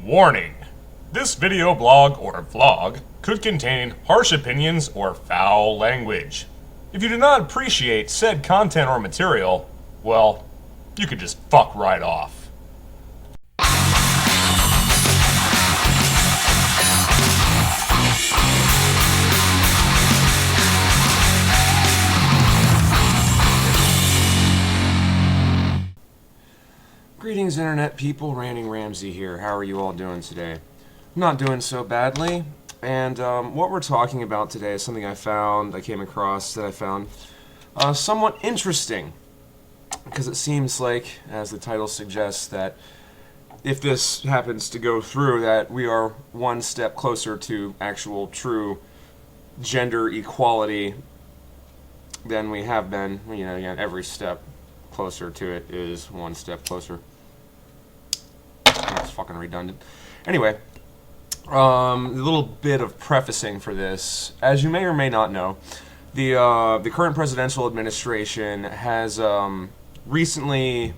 Warning! This video blog or vlog could contain harsh opinions or foul language. If you do not appreciate said content or material, well, you could just fuck right off. Greetings, internet people. Ranting Ramsey here. How are you all doing today? I'm not doing so badly. And what we're talking about today is something I came across that I found somewhat interesting. Because it seems like, as the title suggests, that if this happens to go through, that we are one step closer to actual true gender equality than we have been. You know, again, every step closer to it is one step closer. That's fucking redundant. Anyway, a little bit of prefacing for this. As you may or may not know, the current presidential administration has recently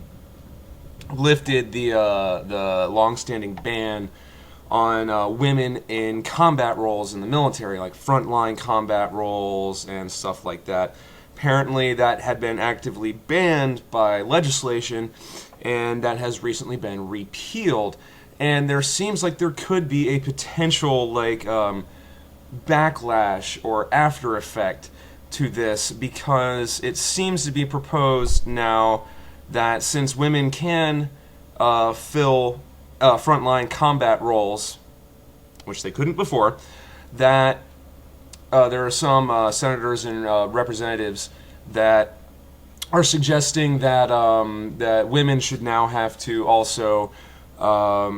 lifted the long-standing ban on women in combat roles in the military, like frontline combat roles and stuff like that. Apparently, that had been actively banned by legislation, and that has recently been repealed. And there seems like there could be a potential backlash or after effect to this, because it seems to be proposed now that since women can fill frontline combat roles, which they couldn't before, that there are some senators and representatives that are suggesting that that women should now have to also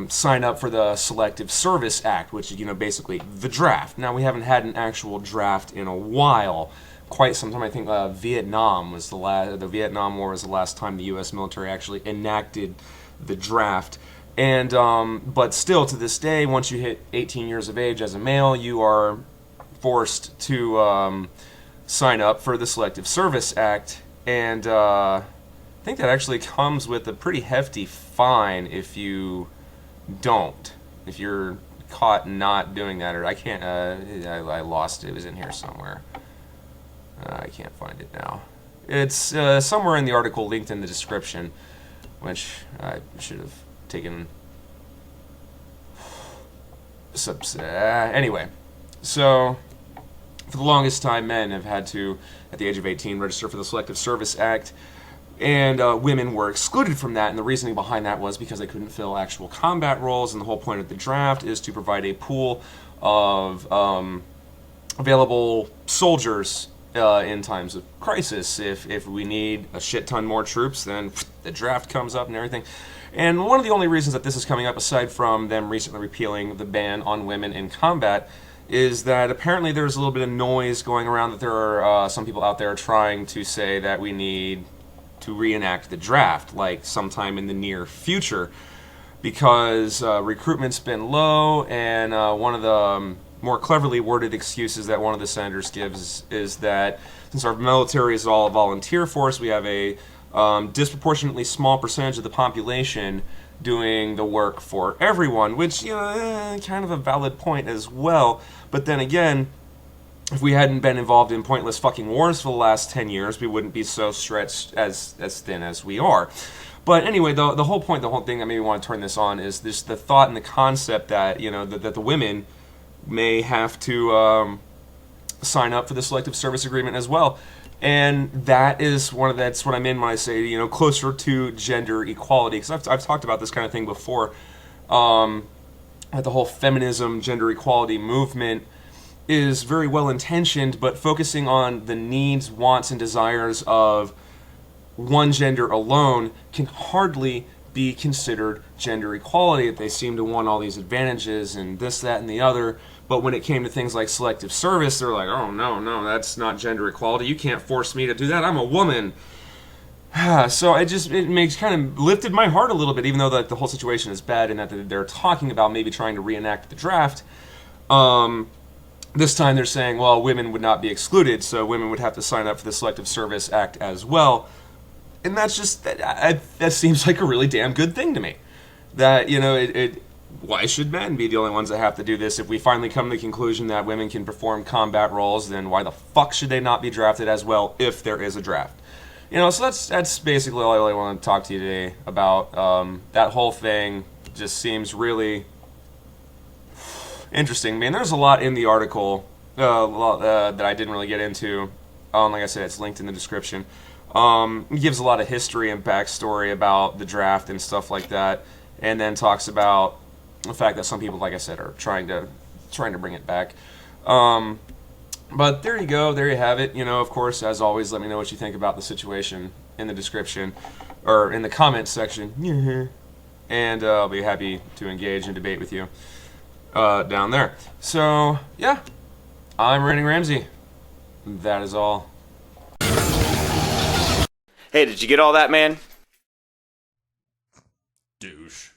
sign up for the Selective Service Act, which is, you know, basically the draft. Now, we haven't had an actual draft in a while, quite some time. I think Vietnam was the Vietnam War was the last time the U.S. military actually enacted the draft. And but still, to this day, once you hit 18 years of age as a male, you are forced to sign up for the Selective Service Act, and I think that actually comes with a pretty hefty fine if you don't. If you're caught not doing that, or I can't. I lost it. It was in here somewhere. I can't find it now. It's somewhere in the article linked in the description, which I should have taken. Anyway, so for the longest time, men have had to, at the age of 18, register for the Selective Service Act, and women were excluded from that, and the reasoning behind that was because they couldn't fill actual combat roles, and the whole point of the draft is to provide a pool of available soldiers in times of crisis. If we need a shit ton more troops, then the draft comes up and everything. And one of the only reasons that this is coming up, aside from them recently repealing the ban on women in combat, is that apparently there's a little bit of noise going around that there are some people out there trying to say that we need to reenact the draft, like sometime in the near future, because recruitment's been low, and one of the more cleverly worded excuses that one of the senators gives is that since our military is all a volunteer force, we have a disproportionately small percentage of the population doing the work for everyone, which, you know, kind of a valid point as well. But then again, if we hadn't been involved in pointless fucking wars for the last 10 years, we wouldn't be so stretched as thin as we are. But anyway, the whole point, the whole thing that made me want to turn this on is this: the thought and the concept that, you know, that the women may have to sign up for the Selective Service Agreement as well. And that's what I mean when I say, you know, closer to gender equality. Because I've talked about this kind of thing before. That the whole feminism, gender equality movement is very well intentioned, but focusing on the needs, wants, and desires of one gender alone can hardly be considered gender equality. They seem to want all these advantages and this, that, and the other. But when it came to things like selective service, they're like, oh, no, that's not gender equality. You can't force me to do that. I'm a woman. So it makes kind of lifted my heart a little bit, even though the whole situation is bad and that they're talking about maybe trying to reenact the draft. This time they're saying, well, women would not be excluded, so women would have to sign up for the Selective Service Act as well. And that's just, that seems like a really damn good thing to me. That, you know, why should men be the only ones that have to do this? If we finally come to the conclusion that women can perform combat roles, then why the fuck should they not be drafted as well if there is a draft? You know, so that's basically all I really want to talk to you today about. That whole thing just seems really interesting. Man, there's a lot in the article that I didn't really get into. Like I said, it's linked in the description. It gives a lot of history and backstory about the draft and stuff like that, and then talks about the fact that some people, like I said, are trying to bring it back. But there you go, there you have it. You know, of course, as always, let me know what you think about the situation in the description or in the comments section, and I'll be happy to engage and debate with you down there. So yeah, I'm Randy Ramsey. That is all. Hey, did you get all that, man? Douche.